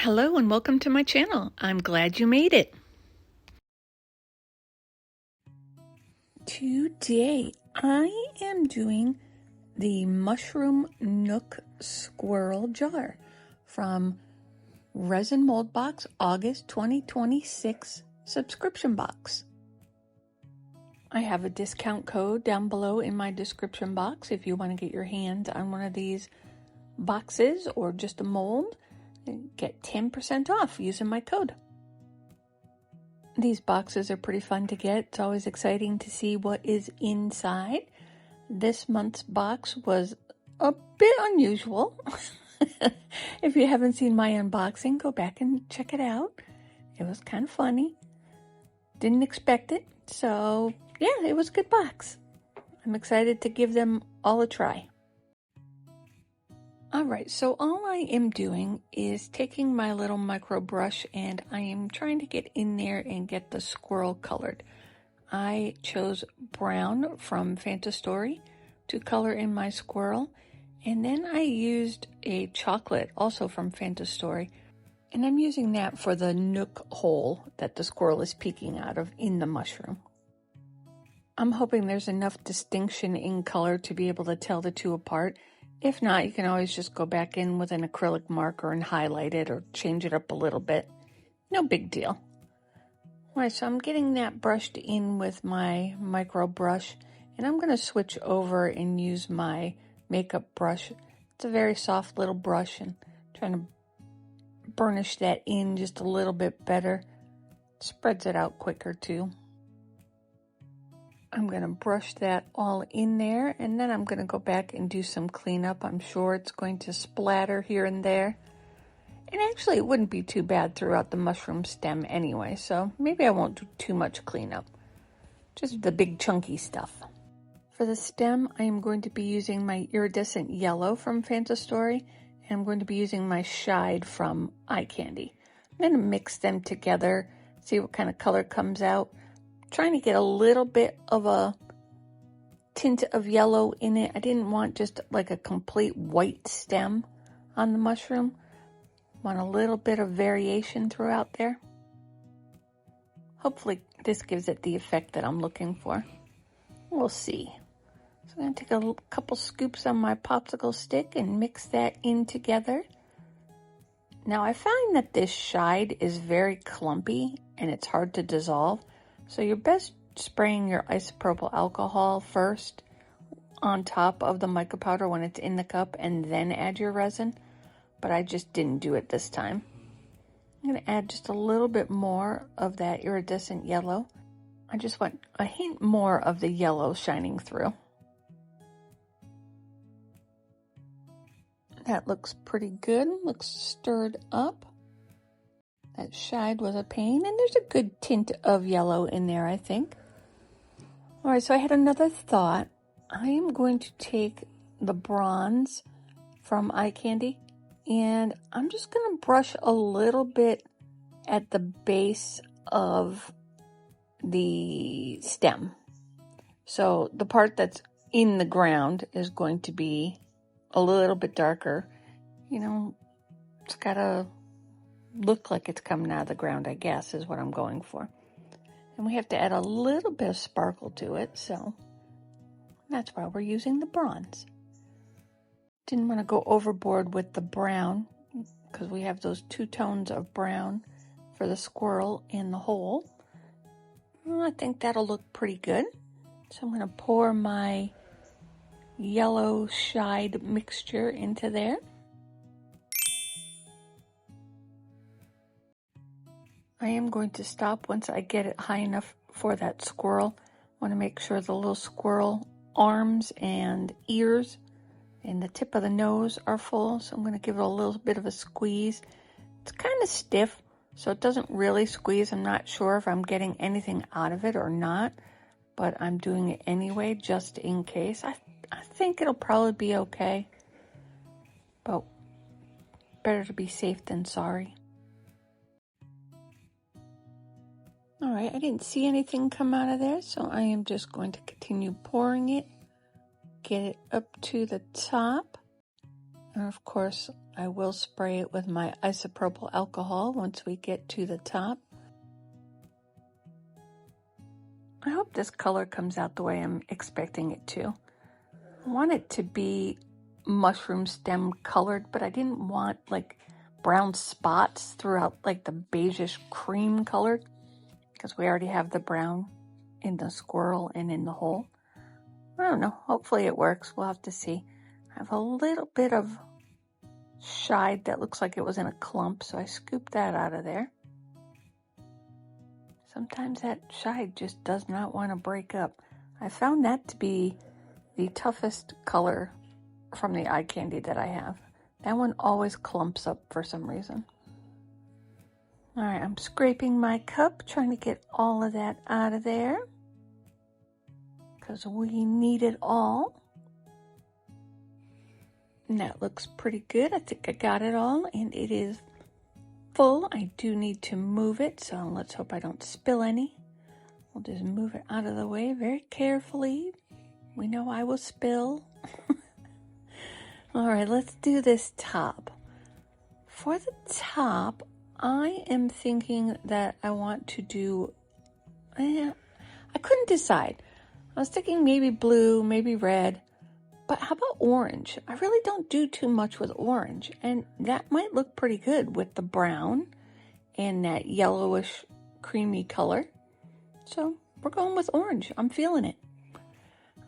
Hello and welcome to my channel. I'm glad you made it. Today I am doing the Mushroom Nook Squirrel Jar from Resin Mold Box August 2026 subscription box. I have a discount code down below in my description box if you want to get your hands on one of these boxes or just a mold. Get 10% off using my code. These boxes are pretty fun to get. It's always exciting to see what is inside. This month's box was a bit unusual. If you haven't seen my unboxing, go back and check it out. It was kind of funny. Didn't expect it. So yeah, it was a good box. I'm excited to give them all a try. Alright, so all I am doing is taking my little micro brush and I am trying to get in there and get the squirrel colored. I chose brown from Fantastory to color in my squirrel, and then I used a chocolate also from Fantastory, and I'm using that for the nook hole that the squirrel is peeking out of in the mushroom. I'm hoping there's enough distinction in color to be able to tell the two apart. If not, you can always just go back in with an acrylic marker and highlight it or change it up a little bit. No big deal. All right, so I'm getting that brushed in with my micro brush, and I'm going to switch over and use my makeup brush. It's a very soft little brush, and I'm trying to burnish that in just a little bit better. Spreads it out quicker too. I'm going to brush that all in there, and then I'm going to go back and do some cleanup. I'm sure it's going to splatter here and there. And actually, it wouldn't be too bad throughout the mushroom stem anyway, so maybe I won't do too much cleanup. Just the big chunky stuff. For the stem, I am going to be using my iridescent yellow from Fantastory, and I'm going to be using my Shide from Eye Candy. I'm going to mix them together, see what kind of color comes out. Trying to get a little bit of a tint of yellow in it. I didn't want just like a complete white stem on the mushroom. Want a little bit of variation throughout there. Hopefully this gives it the effect that I'm looking for. We'll see. So I'm going to take a couple scoops on my popsicle stick and mix that in together. Now I find that this Shide is very clumpy and it's hard to dissolve. So you're best spraying your isopropyl alcohol first on top of the mica powder when it's in the cup and then add your resin. But I just didn't do it this time. I'm going to add just a little bit more of that iridescent yellow. I just want a hint more of the yellow shining through. That looks pretty good. Looks stirred up. That Shide was a pain, and there's a good tint of yellow in there, I think. All right, so I had another thought. I am going to take the bronze from Eye Candy, and I'm just going to brush a little bit at the base of the stem. So the part that's in the ground is going to be a little bit darker. You know, it's got to look like it's coming out of the ground, I guess, is what I'm going for. And we have to add a little bit of sparkle to it, so that's why we're using the bronze. Didn't want to go overboard with the brown because we have those two tones of brown for the squirrel and the hole. I think that'll look pretty good. So I'm going to pour my yellow Shide mixture into there. I am going to stop once I get it high enough for that squirrel. I want to make sure the little squirrel arms and ears and the tip of the nose are full. So I'm going to give it a little bit of a squeeze. It's kind of stiff, so it doesn't really squeeze. I'm not sure if I'm getting anything out of it or not, but I'm doing it anyway just in case. I think it'll probably be okay, but better to be safe than sorry. All right, I didn't see anything come out of there, so I am just going to continue pouring it, get it up to the top. And of course, I will spray it with my isopropyl alcohol once we get to the top. I hope this color comes out the way I'm expecting it to. I want it to be mushroom stem colored, but I didn't want like brown spots throughout like the beigeish cream color, because we already have the brown in the squirrel and in the hole. I don't know. Hopefully it works. We'll have to see. I have a little bit of shide that looks like it was in a clump, so I scooped that out of there. Sometimes that shide just does not want to break up. I found that to be the toughest color from the eye candy that I have. That one always clumps up for some reason. All right, I'm scraping my cup, trying to get all of that out of there, because we need it all. And that looks pretty good. I think I got it all, and it is full. I do need to move it, so let's hope I don't spill any. We'll just move it out of the way very carefully. We know I will spill. All right, let's do this top. For the top, I am thinking that I want to do, I couldn't decide. I was thinking maybe blue, maybe red, but how about orange? I really don't do too much with orange, and that might look pretty good with the brown and that yellowish creamy color. So we're going with orange. I'm feeling it.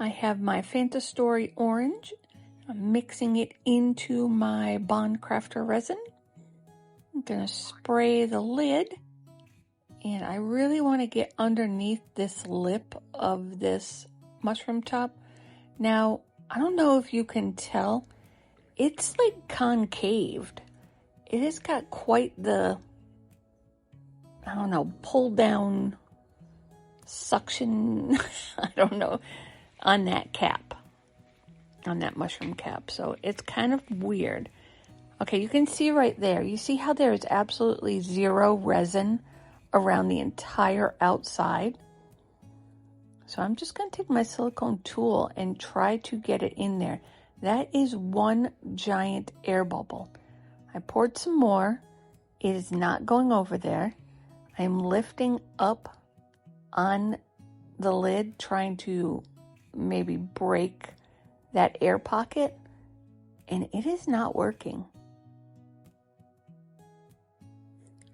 I have my Fanta Story orange. I'm mixing it into my Bond Crafter resin. I'm gonna spray the lid, and I really want to get underneath this lip of this mushroom top. Now, I don't know if you can tell, it's like concaved. It has got quite the, I don't know, pull down suction, I don't know, on that cap, on that mushroom cap. So it's kind of weird. Okay, you can see right there. You see how there is absolutely zero resin around the entire outside? So I'm just going to take my silicone tool and try to get it in there. That is one giant air bubble. I poured some more. It is not going over there. I'm lifting up on the lid, trying to maybe break that air pocket, and it is not working.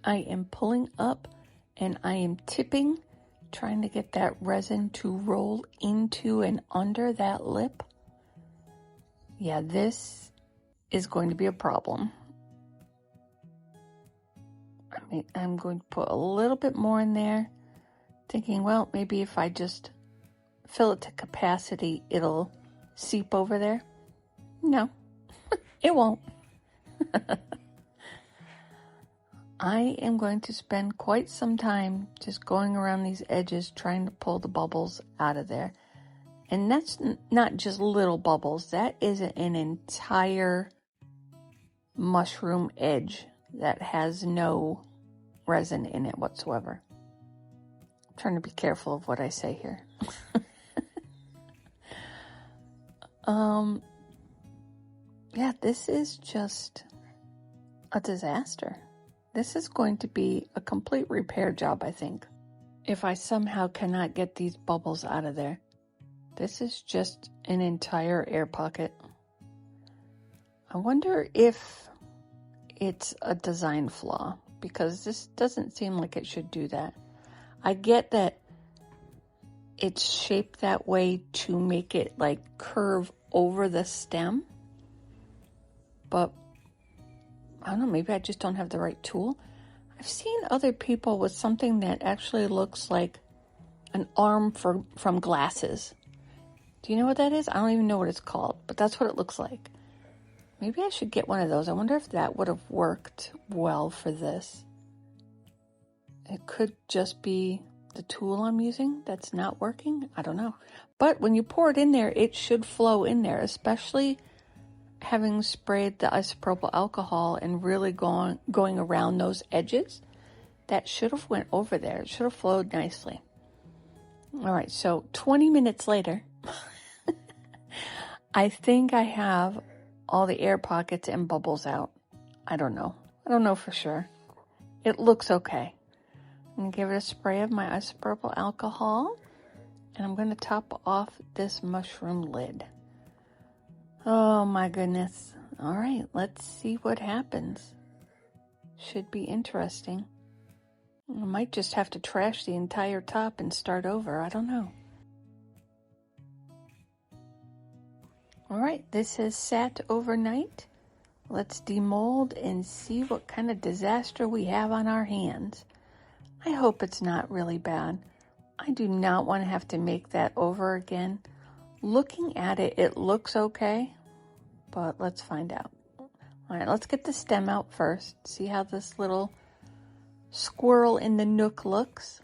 I am pulling up and I am tipping, trying to get that resin to roll into and under that lip. Yeah, this is going to be a problem. I'm going to put a little bit more in there, thinking, well, maybe if I just fill it to capacity, it'll seep over there. No, it won't. I am going to spend quite some time just going around these edges trying to pull the bubbles out of there. And that's not just little bubbles. That is an entire mushroom edge that has no resin in it whatsoever. I'm trying to be careful of what I say here. Yeah, this is just a disaster. This is going to be a complete repair job, I think, if I somehow cannot get these bubbles out of there. This is just an entire air pocket. I wonder if it's a design flaw, because this doesn't seem like it should do that. I get that it's shaped that way to make it like curve over the stem, but I don't know, maybe I just don't have the right tool. I've seen other people with something that actually looks like an arm from glasses. Do you know what that is? I don't even know what it's called, but that's what it looks like. Maybe I should get one of those. I wonder if that would have worked well for this. It could just be the tool I'm using that's not working. I don't know. But when you pour it in there, it should flow in there, especially having sprayed the isopropyl alcohol and really going around those edges. That should have went over there. It should have flowed nicely. All right, so 20 minutes later, I think I have all the air pockets and bubbles out. I don't know. I don't know for sure. It looks okay. I'm going to give it a spray of my isopropyl alcohol, and I'm going to top off this mushroom lid. Oh my goodness. All right, let's see what happens. Should be interesting. I might just have to trash the entire top and start over. I don't know. All right, this has sat overnight. Let's demold and see what kind of disaster we have on our hands. I hope it's not really bad. I do not want to have to make that over again. Looking at it, it looks okay, but let's find out. All right, let's get the stem out first. See how this little squirrel in the nook looks.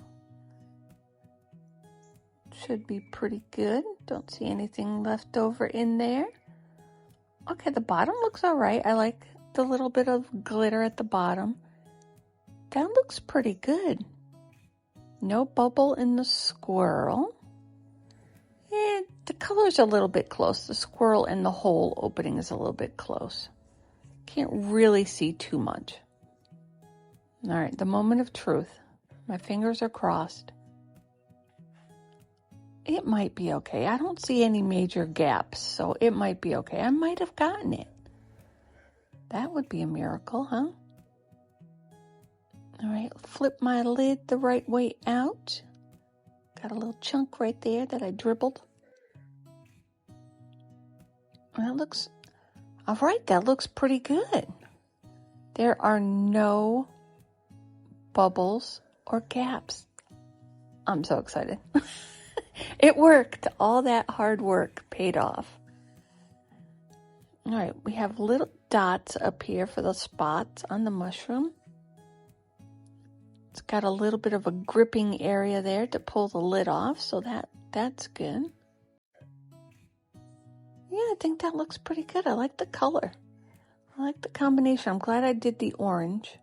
Should be pretty good. Don't see anything left over in there. Okay, the bottom looks all right. I like the little bit of glitter at the bottom. That looks pretty good. No bubble in the squirrel. And the color's a little bit close. The squirrel and the hole opening is a little bit close. Can't really see too much. All right, the moment of truth. My fingers are crossed. It might be okay. I don't see any major gaps, so it might be okay. I might have gotten it. That would be a miracle, huh? All right, flip my lid the right way out. Got a little chunk right there that I dribbled. That looks, all right, that looks pretty good. There are no bubbles or gaps. I'm so excited. It worked. All that hard work paid off. All right, we have little dots up here for the spots on the mushroom. It's got a little bit of a gripping area there to pull the lid off, so that's good. Yeah, I think that looks pretty good. I like the color. I like the combination. I'm glad I did the orange.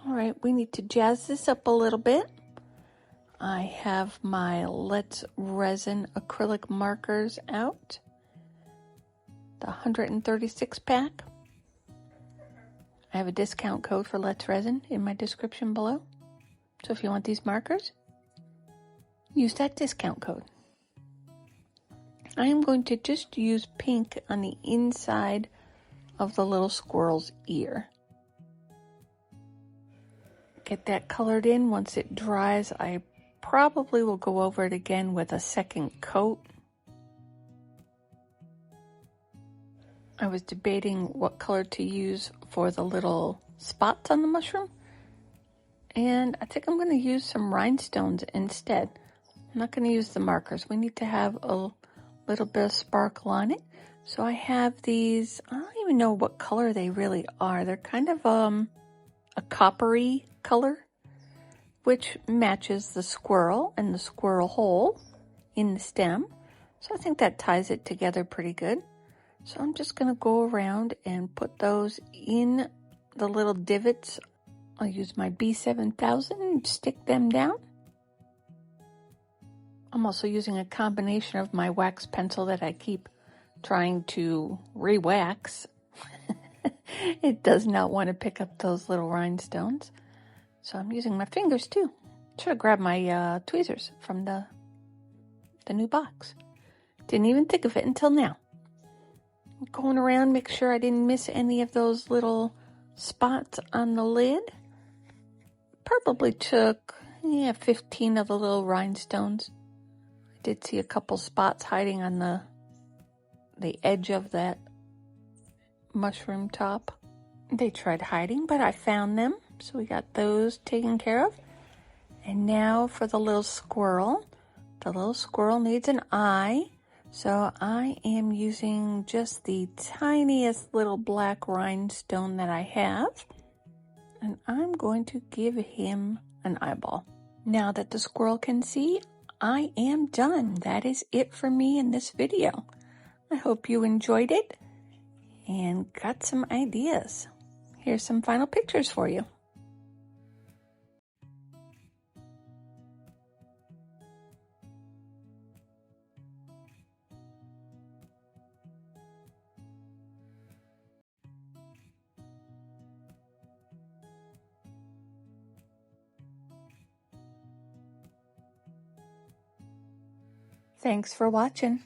All right, we need to jazz this up a little bit. I have my Let's Resin acrylic markers out. The 136 pack. I have a discount code for Let's Resin in my description below. So if you want these markers, use that discount code. I am going to just use pink on the inside of the little squirrel's ear. Get that colored in. Once it dries, I probably will go over it again with a second coat. I was debating what color to use for the little spots on the mushroom, and I think I'm going to use some rhinestones instead. I'm not going to use the markers. We need to have a little bit of sparkle on it. So I have these, I don't even know what color they really are. They're kind of a coppery color, which matches the squirrel and the squirrel hole in the stem. So I think that ties it together pretty good. So I'm just going to go around and put those in the little divots. I'll use my B7000 and stick them down. I'm also using a combination of my wax pencil that I keep trying to re-wax. It does not want to pick up those little rhinestones. So I'm using my fingers too. Should have grabbed my tweezers from the new box. Didn't even think of it until now. Going around, make sure I didn't miss any of those little spots on the lid. Probably took 15 of the little rhinestones. I did see a couple spots hiding on the edge of that mushroom top. They tried hiding, but I found them. So we got those taken care of. And now for the little squirrel. The little squirrel needs an eye. So I am using just the tiniest little black rhinestone that I have. And I'm going to give him an eyeball. Now that the squirrel can see, I am done. That is it for me in this video. I hope you enjoyed it and got some ideas. Here's some final pictures for you. Thanks for watching.